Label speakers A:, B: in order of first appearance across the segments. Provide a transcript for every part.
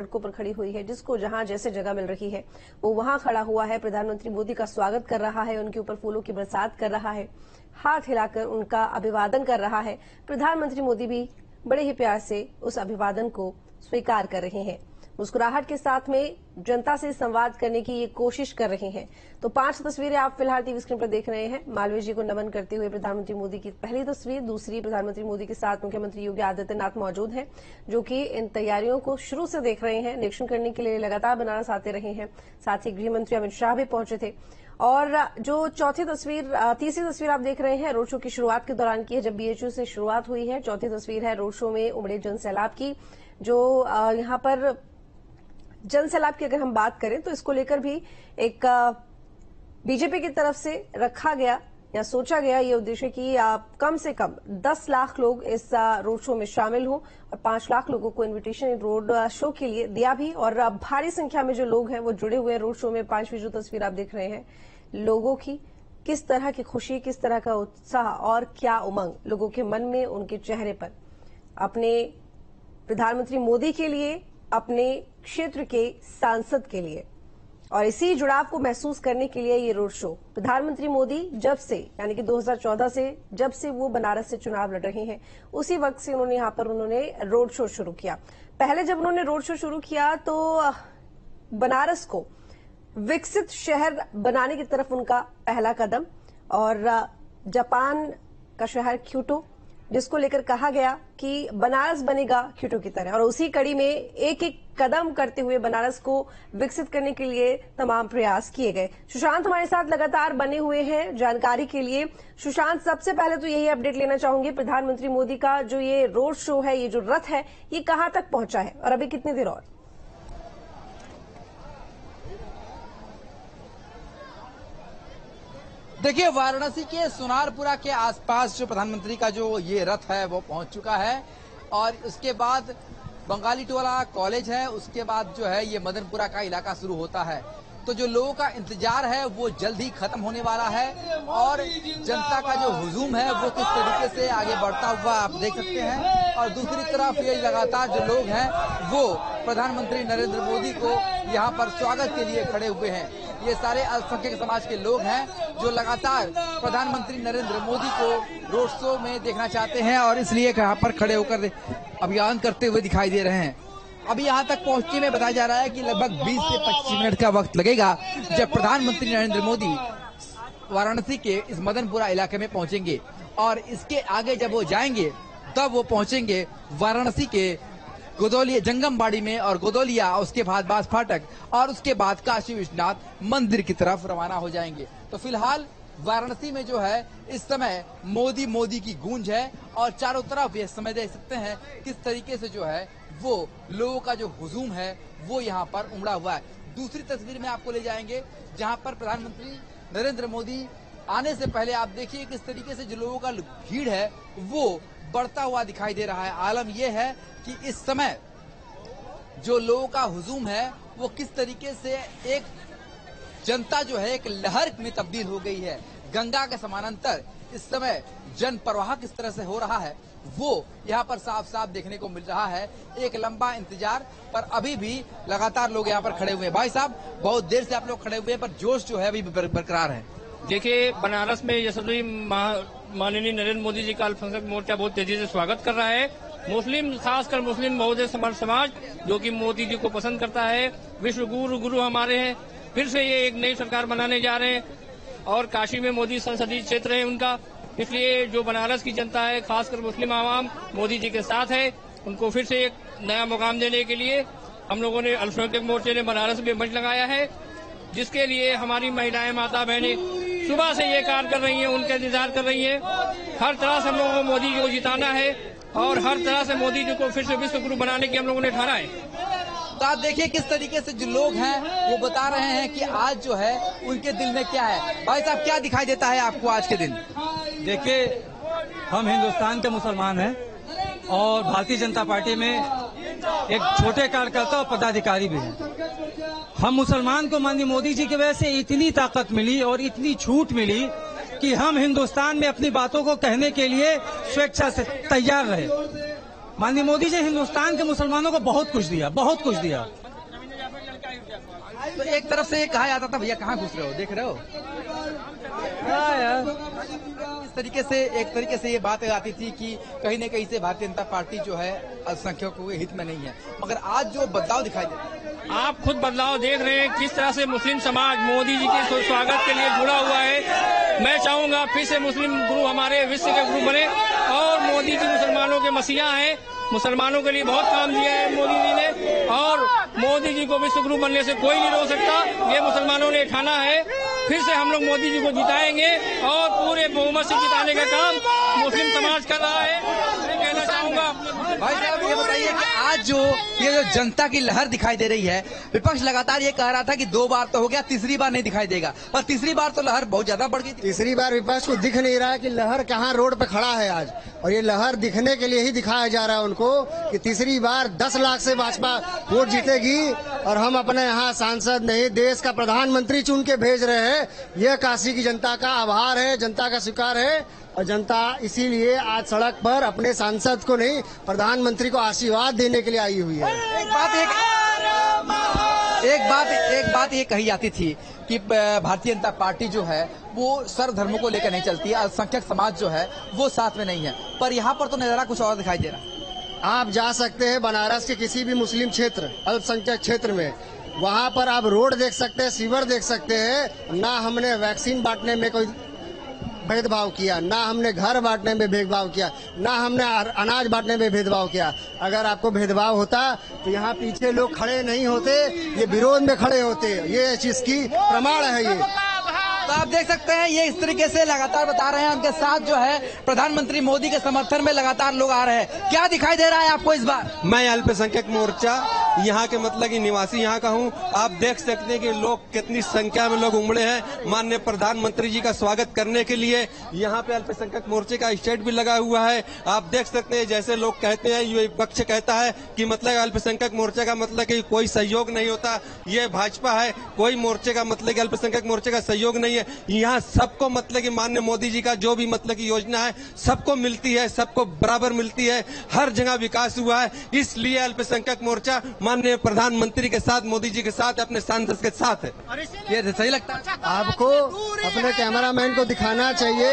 A: सड़कों पर खड़ी हुई है, जिसको जहां जैसे जगह मिल रही है वो वहां खड़ा हुआ है, प्रधानमंत्री मोदी का स्वागत कर रहा है, उनके ऊपर फूलों की बरसात कर रहा है, हाथ हिलाकर उनका अभिवादन कर रहा है। प्रधानमंत्री मोदी भी बड़े ही प्यार से उस अभिवादन को स्वीकार कर रहे हैं। मुस्कुराहट के साथ में जनता से संवाद करने की ये कोशिश कर रहे हैं। तो 5 तस्वीरें आप फिलहाल टीवी स्क्रीन पर देख रहे हैं। मालवीय जी को नमन करते हुए प्रधानमंत्री मोदी की पहली तस्वीर, दूसरी प्रधानमंत्री मोदी के साथ मुख्यमंत्री योगी आदित्यनाथ मौजूद हैं, जो कि इन तैयारियों को शुरू से देख रहे हैं, निरीक्षण करने के लिए लगातार बनारस आते रहे हैं। साथ ही गृह मंत्री अमित शाह भी पहुंचे थे। और जो तीसरी तस्वीर आप देख रहे हैं, रोड शो की शुरुआत के दौरान की है, जब बीएचयू से शुरुआत हुई है। चौथी तस्वीर है रोड शो में उमड़े जन सैलाब की, जो यहां पर जन सैलाब की अगर हम बात करें तो इसको लेकर भी एक बीजेपी की तरफ से रखा गया या सोचा गया ये उद्देश्य कि कम से कम 10 लाख लोग इस रोड शो में शामिल हों और 5 लाख लोगों को इन्विटेशन रोड शो के लिए दिया भी। और भारी संख्या में जो लोग हैं वो जुड़े हुए हैं रोड शो में। 5वीं जो तस्वीर आप देख रहे हैं, लोगों की किस तरह की खुशी, किस तरह का उत्साह और क्या उमंग लोगों के मन में, उनके चेहरे पर, अपने प्रधानमंत्री मोदी के लिए, अपने क्षेत्र के सांसद के लिए। और इसी जुड़ाव को महसूस करने के लिए ये रोड शो प्रधानमंत्री मोदी जब से, यानी कि 2014 से, जब से वो बनारस से चुनाव लड़ रहे हैं, उसी वक्त से उन्होंने रोड शो शुरू किया। पहले जब उन्होंने रोड शो शुरू किया तो बनारस को विकसित शहर बनाने की तरफ उनका पहला कदम, और जापान का शहर क्योटो, जिसको लेकर कहा गया कि बनारस बनेगा क्योटो की तरह, और उसी कड़ी में एक एक कदम करते हुए बनारस को विकसित करने के लिए तमाम प्रयास किए गए। सुशांत हमारे साथ लगातार बने हुए हैं जानकारी के लिए। सुशांत, सबसे पहले तो यही अपडेट लेना चाहूंगी, प्रधानमंत्री मोदी का जो ये रोड शो है, ये जो रथ है, ये कहां तक पहुंचा है और अभी कितनी देर और?
B: देखिए, वाराणसी के सोनारपुरा के आसपास जो प्रधानमंत्री का जो ये रथ है वो पहुंच चुका है, और उसके बाद बंगाली टोला कॉलेज है, उसके बाद जो है ये मदनपुरा का इलाका शुरू होता है। तो जो लोगों का इंतजार है वो जल्द ही खत्म होने वाला है, और जनता का जो हुजूम है वो किस तरीके से आगे बढ़ता हुआ आप देख सकते हैं। और दूसरी तरफ ये लगातार जो लोग हैं वो प्रधानमंत्री नरेंद्र मोदी को यहाँ पर स्वागत के लिए खड़े हुए हैं। ये सारे अल्पसंख्यक समाज के लोग हैं जो लगातार प्रधानमंत्री नरेंद्र मोदी को रोड शो में देखना चाहते हैं, और इसलिए यहाँ पर खड़े होकर अभियान करते हुए दिखाई दे रहे हैं। अभी यहाँ तक पहुंचने में बताया जा रहा है कि लगभग 20 से 25 मिनट का वक्त लगेगा, जब प्रधानमंत्री नरेंद्र मोदी वाराणसी के इस मदनपुरा इलाके में पहुंचेंगे, और इसके आगे जब वो जाएंगे तब वो पहुंचेंगे वाराणसी के गोदौलिया जंगमबाड़ी में, और गोदौलिया, उसके बाद बास फाटक, और उसके बाद काशी विश्वनाथ मंदिर की तरफ रवाना हो जाएंगे। तो फिलहाल वाराणसी में जो है इस समय मोदी मोदी की गूंज है, और चारों तरफ ये समय देख सकते हैं किस तरीके से जो है वो लोगों का जो हुजूम है वो यहाँ पर उमड़ा हुआ है। दूसरी तस्वीर में आपको ले जाएंगे जहाँ पर प्रधानमंत्री नरेंद्र मोदी आने से पहले आप देखिए किस तरीके से जो लोगों का भीड़ है वो बढ़ता हुआ दिखाई दे रहा है। आलम यह है कि इस समय जो लोगों का हुजूम है वो किस तरीके से एक जनता जो है एक लहर में तब्दील हो गई है। गंगा के समानांतर इस समय जन प्रवाह किस तरह से हो रहा है वो यहाँ पर साफ साफ देखने को मिल रहा है। एक लंबा इंतजार, पर अभी भी लगातार लोग यहाँ पर खड़े हुए हैं। भाई साहब, बहुत देर से आप लोग खड़े हुए हैं, पर जोश जो है अभी बरकरार है।
C: देखिए, बनारस में यशस्वी माननीय नरेंद्र मोदी जी का अल्पसंख्यक मोर्चा बहुत तेजी से स्वागत कर रहा है। मुस्लिम, खासकर मुस्लिम बहुजन समाज जो कि मोदी जी को पसंद करता है, विश्व गुरु हमारे हैं, फिर से ये एक नई सरकार बनाने जा रहे हैं, और काशी में मोदी संसदीय क्षेत्र है उनका, इसलिए जो बनारस की जनता है, खासकर मुस्लिम आवाम मोदी जी के साथ है। उनको फिर से एक नया मुकाम देने के लिए हम लोगों ने अल्पसंख्यक मोर्चे ने बनारस में मंच लगाया है, जिसके लिए हमारी महिलाएं, माता बहनें सुबह से ये कार्य कर रही हैं, उनका इंतजार कर रही हैं। हर तरह से हम लोगों को मोदी जी को जिताना है, और हर तरह से मोदी जी को फिर से विश्व गुरु बनाने की हम लोगों ने ठाना है।
B: तो आप देखिए किस तरीके से जो लोग हैं वो बता रहे हैं कि आज जो है उनके दिल में क्या है। भाई साहब, क्या दिखाई देता है आपको आज के दिन?
D: देखिए, हम हिंदुस्तान के मुसलमान हैं, और भारतीय जनता पार्टी में एक छोटे कार्यकर्ता और पदाधिकारी भी हैं। हम मुसलमान को माननीय मोदी जी की वजह से इतनी ताकत मिली और इतनी छूट मिली कि हम हिंदुस्तान में अपनी बातों को कहने के लिए स्वेच्छा से तैयार रहे। माननीय मोदी जी हिंदुस्तान के मुसलमानों को बहुत कुछ दिया, बहुत कुछ दिया।
B: तो एक तरफ से ये कहा जाता था भैया कहाँ घुस रहे हो, देख रहे हो इस तरीके से, एक तरीके से ये बात आती थी कि कहीं न कहीं से भारतीय जनता पार्टी जो है अल्पसंख्यकों के हित में नहीं है, मगर आज जो बदलाव दिखाई दे रहा है,
C: आप खुद बदलाव देख रहे हैं किस तरह से मुस्लिम समाज मोदी जी के स्वागत के लिए जुड़ा हुआ है। मैं चाहूंगा फिर से मुस्लिम गुरु हमारे विश्व के गुरु बने और मोदी जी मुसलमानों के मसीहा हैं, मुसलमानों के लिए बहुत काम दिया है मोदी जी ने और मोदी जी को विश्व गुरु बनने से कोई नहीं रोक सकता। ये मुसलमानों ने ठाना है, फिर से हम लोग मोदी जी को जिताएंगे और पूरे बहुमत से जिताने का काम मुस्लिम समाज कर रहा है। मैं कहना चाहूंगा
B: भाई साहब ये बताइए कि आज जो ये जो जनता की लहर दिखाई दे रही है, विपक्ष लगातार ये कह रहा था कि 2 बार तो हो गया, तीसरी बार नहीं दिखाई देगा, पर तीसरी बार तो लहर बहुत ज्यादा बढ़ गई थी।
E: तीसरी बार विपक्ष को दिख नहीं रहा है कि लहर कहाँ रोड पे खड़ा है आज, और ये लहर दिखने के लिए ही दिखाया जा रहा है उनको कि तीसरी बार 10 लाख से भाजपा वोट जीतेगी और हम अपने यहाँ सांसद नहीं देश का प्रधानमंत्री चुन के भेज रहे हैं। यह काशी की जनता का आभार है, जनता का स्वीकार है और जनता इसीलिए आज सड़क पर अपने सांसद को नहीं प्रधानमंत्री को आशीर्वाद देने के लिए आई हुई है।
B: एक बात ये कही जाती थी कि भारतीय जनता पार्टी जो है वो सर्वधर्मों को लेकर नहीं चलती है, अल्पसंख्यक समाज जो है वो साथ में नहीं है, पर यहाँ पर तो नजारा कुछ और दिखाई दे रहा है।
E: आप जा सकते हैं बनारस के किसी भी मुस्लिम क्षेत्र अल्पसंख्यक क्षेत्र में, वहाँ पर आप रोड देख सकते हैं, सीवर देख सकते हैं। ना हमने वैक्सीन बांटने में कोई भेदभाव किया, ना हमने घर बांटने में भेदभाव किया, ना हमने अनाज बांटने में भेदभाव किया। अगर आपको भेदभाव होता तो यहाँ पीछे लोग खड़े नहीं होते, ये विरोध में खड़े होते। ये चीज की प्रमाण है ये।
B: तो आप देख सकते हैं ये इस तरीके से लगातार बता रहे हैं, उनके साथ जो है प्रधानमंत्री मोदी के समर्थन में लगातार लोग आ रहे हैं। क्या दिखाई दे रहा है आपको इस बार?
F: मैं अल्पसंख्यक मोर्चा यहाँ के मतलब की निवासी यहाँ का हूँ। आप देख सकते हैं कि लोग कितनी संख्या में लोग उमड़े हैं माननीय प्रधानमंत्री जी का स्वागत करने के लिए। यहाँ पे अल्पसंख्यक मोर्चे का स्टेज भी लगा हुआ है। आप देख सकते हैं जैसे लोग कहते हैं, ये विपक्ष कहता है कि मतलब अल्पसंख्यक मोर्चा का मतलब कि कोई सहयोग नहीं होता, ये भाजपा है, कोई मोर्चे का मतलब कि अल्पसंख्यक मोर्चे का सहयोग नहीं है। यहाँ सबको मतलब कि माननीय मोदी जी का जो भी मतलब की योजना है सबको मिलती है, सबको बराबर मिलती है, हर जगह विकास हुआ है। इसलिए अल्पसंख्यक मोर्चा माननीय प्रधानमंत्री के साथ, मोदी जी के साथ, अपने सांसद के साथ है।
B: ये सही लगता है
E: आपको अपने कैमरामैन को दिखाना चाहिए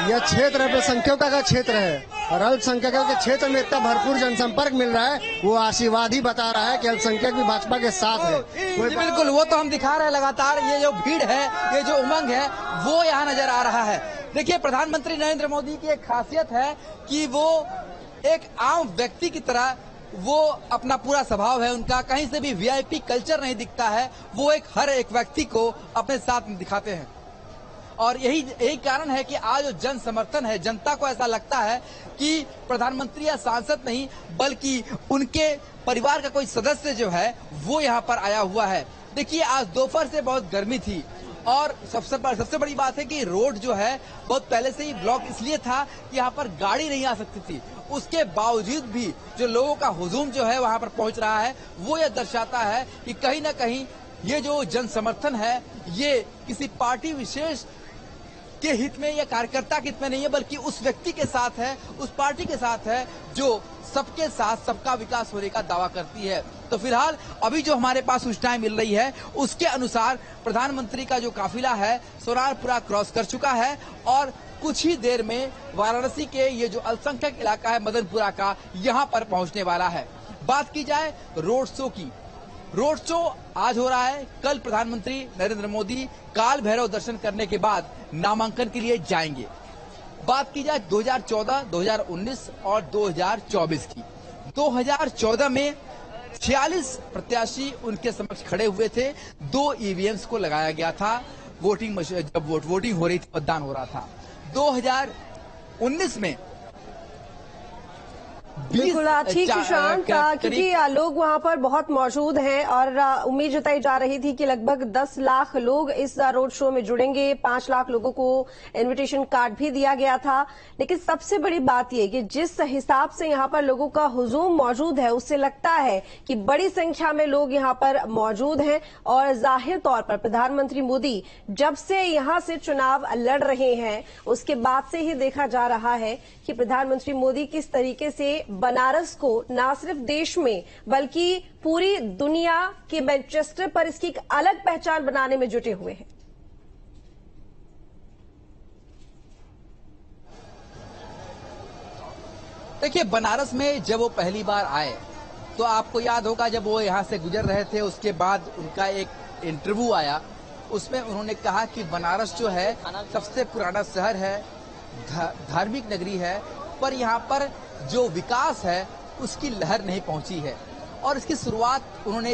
E: यह क्षेत्र अल्पसंख्यकों का क्षेत्र है और अल्पसंख्यकों के क्षेत्र में इतना भरपूर जनसंपर्क मिल रहा है, वो आशीर्वाद ही बता रहा है कि अल्पसंख्यक भी भाजपा के साथ है।
B: बिल्कुल, वो तो हम दिखा रहे हैं लगातार। ये जो भीड़ है, ये जो उमंग है, वो यहाँ नजर आ रहा है। देखिए, प्रधानमंत्री नरेंद्र मोदी की एक खासियत है कि वो एक आम व्यक्ति की तरह, वो अपना पूरा स्वभाव है उनका, कहीं से भी वीआईपी कल्चर नहीं दिखता है। वो एक हर एक व्यक्ति को अपने साथ दिखाते हैं और यही कारण है कि आज जो जन समर्थन है, जनता को ऐसा लगता है कि प्रधानमंत्री या सांसद नहीं बल्कि उनके परिवार का कोई सदस्य जो है वो यहाँ पर आया हुआ है। देखिए, आज दोपहर से बहुत गर्मी थी और सबसे बड़ी बात है कि रोड जो है बहुत पहले से ही ब्लॉक इसलिए था कि यहाँ पर गाड़ी नहीं आ सकती थी। उसके बावजूद भी जो लोगों का हुजूम जो है वहां पर पहुंच रहा है, वो यह दर्शाता है कि कहीं ना कहीं ये जो जन समर्थन है ये किसी पार्टी विशेष के हित में या कार्यकर्ता के हित में नहीं है, बल्कि उस व्यक्ति के साथ है, उस पार्टी के साथ है जो सबके साथ सबका विकास होने का दावा करती है। तो फिलहाल अभी जो हमारे पास सूचनाएं मिल रही है उसके अनुसार प्रधानमंत्री का जो काफिला है सोनारपुरा क्रॉस कर चुका है और कुछ ही देर में वाराणसी के ये जो अल्पसंख्यक इलाका है मदनपुरा का, यहाँ पर पहुंचने वाला है। बात की जाए रोड शो की, रोड शो आज हो रहा है। कल प्रधानमंत्री नरेंद्र मोदी काल भैरव दर्शन करने के बाद नामांकन के लिए जाएंगे। बात की जाए 2014, 2019 और 2024 की। 2014 में 46 प्रत्याशी उनके समक्ष खड़े हुए थे। 2 ईवीएम्स को लगाया गया था वोटिंग मशीन, जब वोटिंग हो रही थी, मतदान हो रहा था। 2019 में
A: बिल्कुल ठीक सुशांत, क्योंकि लोग वहां पर बहुत मौजूद हैं और उम्मीद जताई जा रही थी कि लगभग 10 लाख लोग इस रोड शो में जुड़ेंगे। 5 लाख लोगों को इनविटेशन कार्ड भी दिया गया था। लेकिन सबसे बड़ी बात यह कि जिस हिसाब से यहाँ पर लोगों का हुजूम मौजूद है, उससे लगता है कि बड़ी संख्या में लोग यहाँ पर मौजूद हैं और जाहिर तौर पर प्रधानमंत्री मोदी जब से यहाँ से चुनाव लड़ रहे हैं उसके बाद से ही देखा जा रहा है कि प्रधानमंत्री मोदी किस तरीके से बनारस को न सिर्फ देश में बल्कि पूरी दुनिया के मैनचेस्टर पर इसकी एक अलग पहचान बनाने में जुटे हुए हैं।
B: देखिए, बनारस में जब वो पहली बार आए तो आपको याद होगा जब वो यहाँ से गुजर रहे थे उसके बाद उनका एक इंटरव्यू आया, उसमें उन्होंने कहा कि बनारस जो है सबसे पुराना शहर है, धार्मिक नगरी है, पर यहाँ पर जो विकास है उसकी लहर नहीं पहुंची है। और इसकी शुरुआत उन्होंने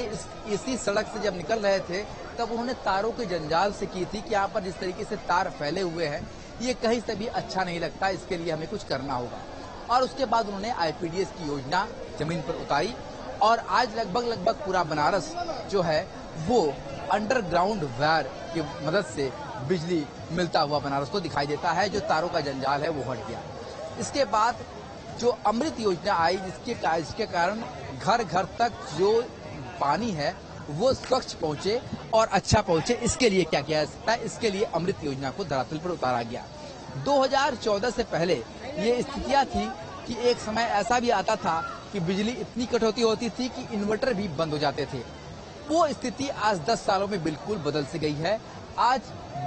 B: इसी सड़क से जब निकल रहे थे तब उन्होंने तारों के जंजाल से की थी कि यहाँ पर जिस तरीके से तार फैले हुए हैं ये कहीं से भी अच्छा नहीं लगता, इसके लिए हमें कुछ करना होगा। और उसके बाद उन्होंने आईपीडीएस की योजना जमीन पर उतारी और आज लगभग पूरा बनारस जो है वो अंडरग्राउंड वायर की मदद से बिजली मिलता हुआ बनारस को दिखाई देता है। जो तारों का जंजाल है वो हट गया। इसके बाद जो अमृत योजना आई जिसके कारण घर घर तक जो पानी है वो स्वच्छ पहुंचे और अच्छा पहुंचे, इसके लिए क्या किया जा सकता है, इसके लिए अमृत योजना को धरातल पर उतारा गया। 2014 से पहले ये स्थितियां थी कि एक समय ऐसा भी आता था कि बिजली इतनी कटौती होती थी कि इन्वर्टर भी बंद हो जाते थे। वो स्थिति आज 10 सालों में बिल्कुल बदल सी गई है। आज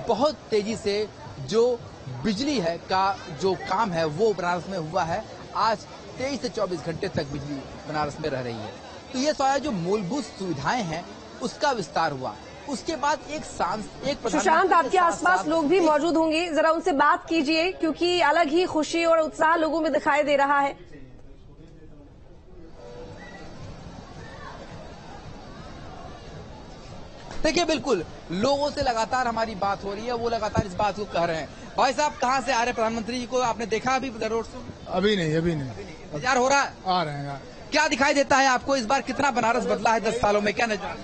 B: बहुत तेजी से जो बिजली है का जो काम है वो बनारस में हुआ है। आज 23 से 24 घंटे तक बिजली बनारस में रह रही है। तो ये सारा जो मूलभूत सुविधाएं हैं उसका विस्तार हुआ। उसके बाद एक
A: सुशांत, आपके आसपास लोग भी मौजूद होंगे, जरा उनसे बात कीजिए क्योंकि अलग ही खुशी और उत्साह लोगों में दिखाई दे रहा है।
B: देखिए, बिल्कुल लोगों से लगातार हमारी बात हो रही है, वो लगातार इस बात को कह रहे हैं। भाई साहब, कहाँ से आ रहे प्रधानमंत्री जी को आपने देखा अभी रोड शो?
G: अभी नहीं
B: विचार हो रहा है,
G: आ रहे हैं।
B: क्या दिखाई देता है आपको इस बार, कितना बनारस बदला है 10 सालों में, क्या नजर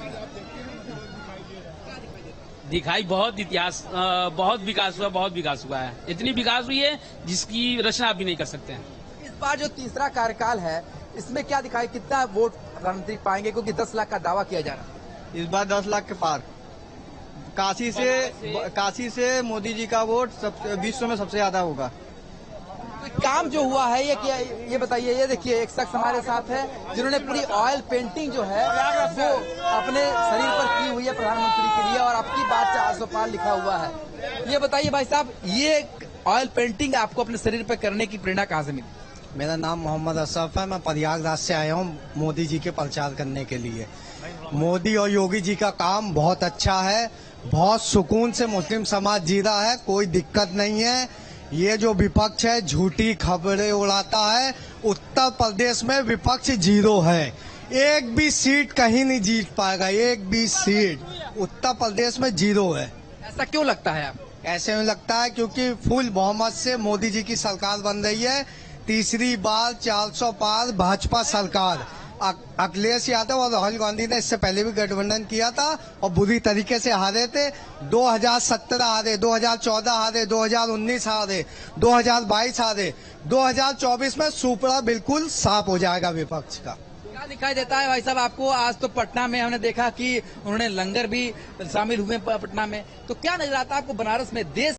H: दिखाई? बहुत विकास हुआ है। इतनी विकास हुई है जिसकी रचना आप भी नहीं कर सकते हैं।
B: इस बार जो तीसरा कार्यकाल है इसमें क्या दिखाई, कितना वोट प्रधानमंत्री पाएंगे, क्योंकि 10 लाख का दावा किया जा रहा है।
I: इस बार 10 लाख के पार। काशी से मोदी जी का वोट विश्व में सबसे ज्यादा होगा।
B: तो काम जो हुआ है ये बताइए। ये देखिए, एक शख्स हमारे साथ है जिन्होंने पूरी ऑयल पेंटिंग जो है वो अपने शरीर पर की हुई है प्रधानमंत्री के लिए और आपकी बात 400 पार लिखा हुआ है। ये बताइए भाई साहब, ये ऑयल पेंटिंग आपको अपने शरीर पर करने की प्रेरणा कहाँ से मिली?
E: मेरा नाम मोहम्मद अशरफ है। मैं प्रयागराज से आया हूँ मोदी जी के प्रचार करने के लिए। मोदी और योगी जी का काम बहुत अच्छा है, बहुत सुकून से मुस्लिम समाज जी रहा है, कोई दिक्कत नहीं है। ये जो विपक्ष है झूठी खबरें उड़ाता है। उत्तर प्रदेश में विपक्ष 0 है, एक भी सीट कहीं नहीं जीत पाएगा, एक भी सीट उत्तर प्रदेश में 0 है।
B: ऐसा क्यों लगता है आपको?
E: ऐसे में लगता है क्योंकि फुल बहुमत से मोदी जी की सरकार बन रही है। तीसरी बार 400 पार भाजपा सरकार। अखिलेश यादव और राहुल गांधी ने इससे पहले भी गठबंधन किया था और बुरी तरीके से हारे थे। 2017 हारे, 2014 हारे, 2019 हारे, 2022 हारे। 2024 में सुपड़ा बिल्कुल साफ हो जाएगा विपक्ष का।
B: क्या दिखाई देता है भाई साहब आपको? आज तो पटना में हमने देखा कि उन्होंने लंगर भी शामिल हुए पटना में, तो क्या नजर आता है आपको बनारस में? देश